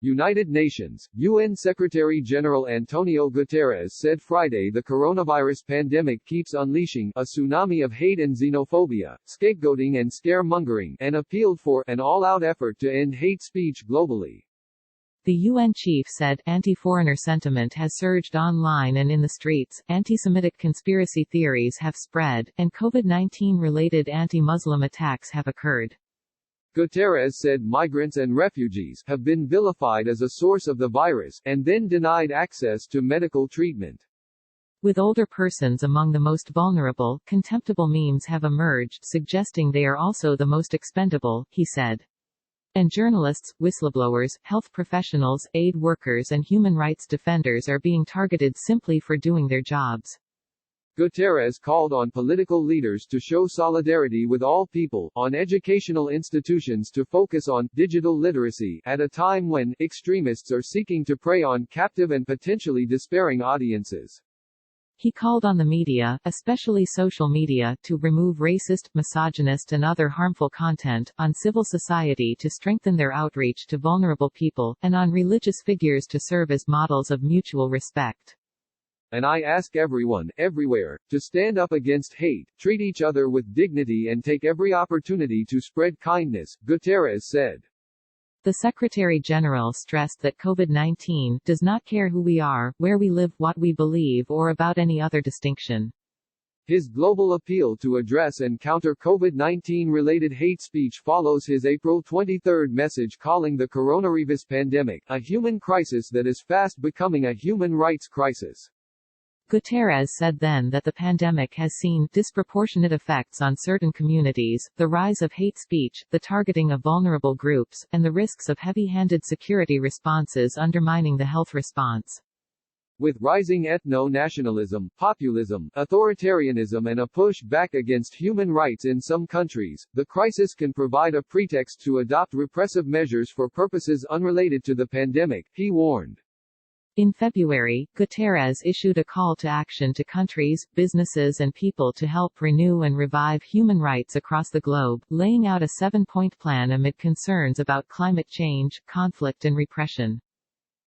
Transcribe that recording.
United Nations, UN Secretary-General Antonio Guterres said Friday the coronavirus pandemic keeps unleashing a tsunami of hate and xenophobia, scapegoating and scare-mongering, and appealed for an all-out effort to end hate speech globally. The UN chief said, anti-foreigner sentiment has surged online and in the streets, anti-Semitic conspiracy theories have spread, and COVID-19-related anti-Muslim attacks have occurred. Guterres said migrants and refugees have been vilified as a source of the virus, and then denied access to medical treatment. With older persons among the most vulnerable, contemptible memes have emerged suggesting they are also the most expendable, he said. And journalists, whistleblowers, health professionals, aid workers and human rights defenders are being targeted simply for doing their jobs. Guterres called on political leaders to show solidarity with all people, on educational institutions to focus on digital literacy at a time when extremists are seeking to prey on captive and potentially despairing audiences. He called on the media, especially social media, to remove racist, misogynist and other harmful content, on civil society to strengthen their outreach to vulnerable people, and on religious figures to serve as models of mutual respect. And I ask everyone, everywhere, to stand up against hate, treat each other with dignity and take every opportunity to spread kindness, Guterres said. The Secretary-General stressed that COVID-19 does not care who we are, where we live, what we believe or about any other distinction. His global appeal to address and counter COVID-19-related hate speech follows his April 23 message calling the coronavirus pandemic a human crisis that is fast becoming a human rights crisis. Guterres said then that the pandemic has seen disproportionate effects on certain communities, the rise of hate speech, the targeting of vulnerable groups, and the risks of heavy-handed security responses undermining the health response. With rising ethno-nationalism, populism, authoritarianism and a push back against human rights in some countries, the crisis can provide a pretext to adopt repressive measures for purposes unrelated to the pandemic, he warned. In February, Guterres issued a call to action to countries, businesses and people to help renew and revive human rights across the globe, laying out a 7-point plan amid concerns about climate change, conflict and repression.